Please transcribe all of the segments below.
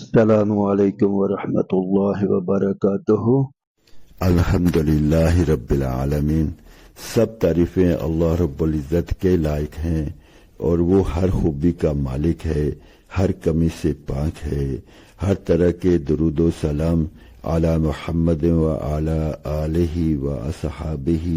السلام علیکم ورحمۃ اللہ وبرکاتہ۔ الحمدللہ رب العالمین، سب تعریفیں اللہ رب العزت کے لائق ہیں اور وہ ہر خوبی کا مالک ہے، ہر کمی سے پاک ہے۔ ہر طرح کے درود و سلام علی محمد و علی آلہ و اصحابہ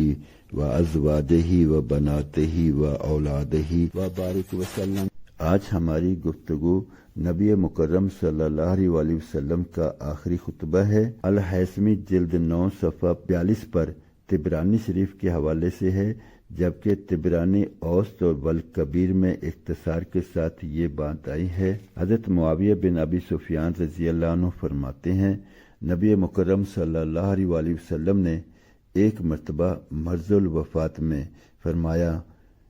و ازواجہ و بناتہ و اولادہ و بارک وسلم۔ آج ہماری گفتگو نبی مکرم صلی اللہ علیہ وسلم کا آخری خطبہ ہے۔ الحیثمی جلد 9 صفحہ 42 پر طبرانی شریف کے حوالے سے ہے، جبکہ طبرانی اوسط اور والکبیر میں اختصار کے ساتھ یہ بات آئی ہے۔ حضرت معاویہ بن ابی سفیان رضی اللہ عنہ فرماتے ہیں، نبی مکرم صلی اللہ علیہ وسلم نے ایک مرتبہ مرض الوفات میں فرمایا،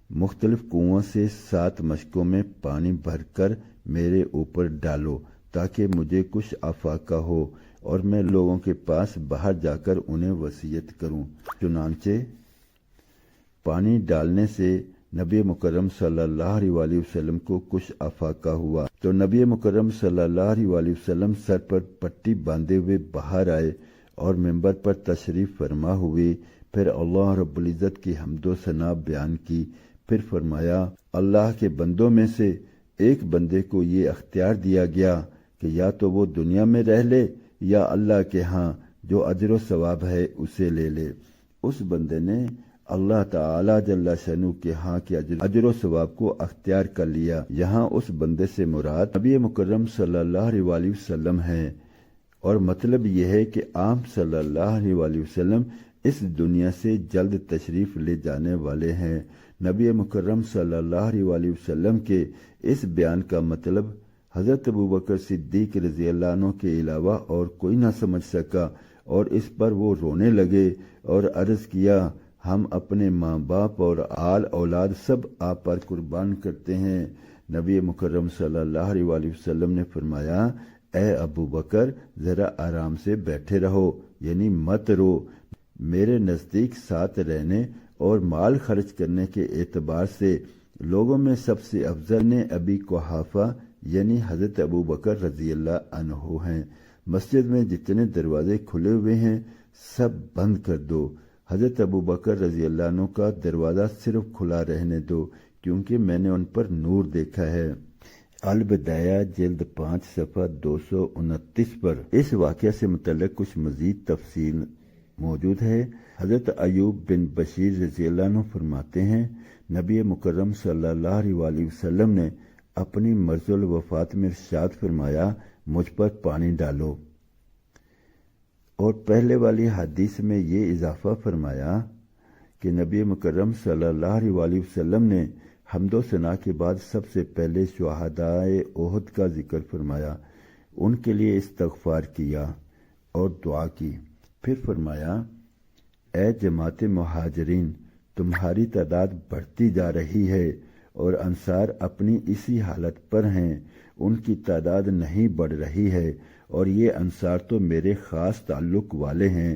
مختلف کنووں سے 7 مشکوں میں پانی بھر کر میرے اوپر ڈالو تاکہ مجھے کچھ افاقہ ہو اور میں لوگوں کے پاس باہر جا کر انہیں وصیت کروں۔ چنانچہ پانی ڈالنے سے نبی مکرم صلی اللہ علیہ وسلم کو کچھ افاقہ ہوا تو نبی مکرم صلی اللہ علیہ وسلم سر پر پٹی باندھے ہوئے باہر آئے اور منبر پر تشریف فرما ہوئے، پھر اللہ رب العزت کی حمد و ثنا بیان کی، پھر فرمایا، اللہ کے بندوں میں سے ایک بندے کو یہ اختیار دیا گیا کہ یا تو وہ دنیا میں رہ لے یا اللہ کے ہاں جو اجر و ثواب ہے اسے لے لے۔ اس بندے نے اللہ تعالی جل شانہ کے ہاں کے اجر و ثواب کو اختیار کر لیا۔ یہاں اس بندے سے مراد نبی مکرم صلی اللہ علیہ وسلم ہے، اور مطلب یہ ہے کہ آپ صلی اللہ علیہ وسلم اس دنیا سے جلد تشریف لے جانے والے ہیں۔ نبی مکرم صلی اللہ علیہ وسلم کے اس بیان کا مطلب حضرت ابوبکر صدیق رضی اللہ عنہ کے علاوہ اور کوئی نہ سمجھ سکا، اور اس پر وہ رونے لگے اور عرض کیا، ہم اپنے ماں باپ اور آل اولاد سب آپ پر قربان کرتے ہیں۔ نبی مکرم صلی اللہ علیہ وسلم نے فرمایا، اے ابو بکر ذرا آرام سے بیٹھے رہو، یعنی مت رو۔ میرے نزدیک ساتھ رہنے اور مال خرچ کرنے کے اعتبار سے لوگوں میں سب سے افضل نے ابی قحافہ یعنی حضرت ابو بکر رضی اللہ عنہ ہیں۔ مسجد میں جتنے دروازے کھلے ہوئے ہیں سب بند کر دو۔ حضرت ابو بکر رضی اللہ عنہ کا دروازہ صرف کھلا رہنے دو، کیونکہ میں نے ان پر نور دیکھا ہے۔ البدایہ جلد 5 صفحہ 229 پر اس واقعہ سے متعلق کچھ مزید تفصیل موجود ہے۔ حضرت ایوب بن بشیر رضی اللہ عنہ فرماتے ہیں، نبی مکرم صلی اللہ علیہ وسلم نے اپنی مرض الوفات میں ارشاد فرمایا، مجھ پر پانی ڈالو، اور پہلے والی حدیث میں یہ اضافہ فرمایا کہ نبی مکرم صلی اللہ علیہ وسلم نے حمد و ثنا کے بعد سب سے پہلے شہدائے احد کا ذکر فرمایا، ان کے لیے استغفار کیا اور دعا کی، پھر فرمایا، اے جماعت مہاجرین، تمہاری تعداد بڑھتی جا رہی ہے اور انصار اپنی اسی حالت پر ہیں، ان کی تعداد نہیں بڑھ رہی ہے، اور یہ انصار تو میرے خاص تعلق والے ہیں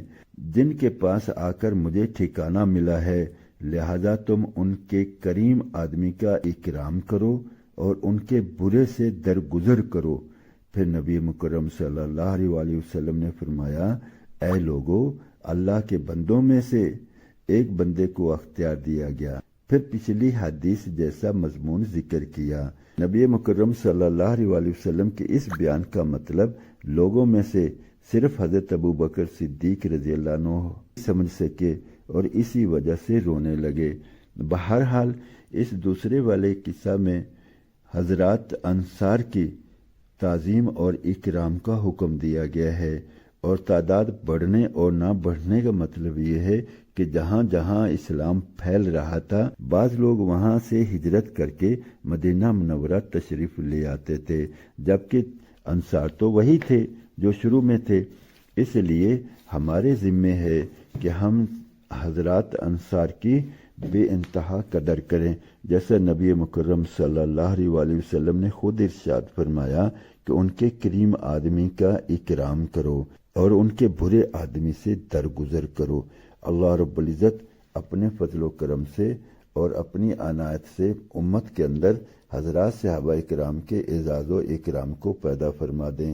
جن کے پاس آ کر مجھے ٹھکانہ ملا ہے، لہذا تم ان کے کریم آدمی کا اکرام کرو اور ان کے برے سے درگزر کرو۔ پھر نبی مکرم صلی اللہ علیہ وسلم نے فرمایا، اے لوگو، اللہ کے بندوں میں سے ایک بندے کو اختیار دیا گیا، پھر پچھلی حدیث جیسا مضمون ذکر کیا۔ نبی مکرم صلی اللہ علیہ وسلم کے اس بیان کا مطلب لوگوں میں سے صرف حضرت ابو بکر صدیق رضی اللہ عنہ سمجھ سکے اور اسی وجہ سے رونے لگے۔ بہرحال اس دوسرے والے قصہ میں حضرات انصار کی تعظیم اور اکرام کا حکم دیا گیا ہے، اور تعداد بڑھنے اور نہ بڑھنے کا مطلب یہ ہے کہ جہاں جہاں اسلام پھیل رہا تھا بعض لوگ وہاں سے ہجرت کر کے مدینہ منورہ تشریف لے آتے تھے، جبکہ انصار تو وہی تھے جو شروع میں تھے۔ اس لیے ہمارے ذمے ہے کہ ہم حضرات انصار کی بے انتہا قدر کریں، جیسا نبی مکرم صلی اللہ علیہ وسلم نے خود ارشاد فرمایا کہ ان کے کریم آدمی کا اکرام کرو اور ان کے برے آدمی سے درگزر کرو۔ اللہ رب العزت اپنے فضل و کرم سے اور اپنی عنایت سے امت کے اندر حضرات صحابہ کرام کے اعزاز و اکرام کو پیدا فرما دیں۔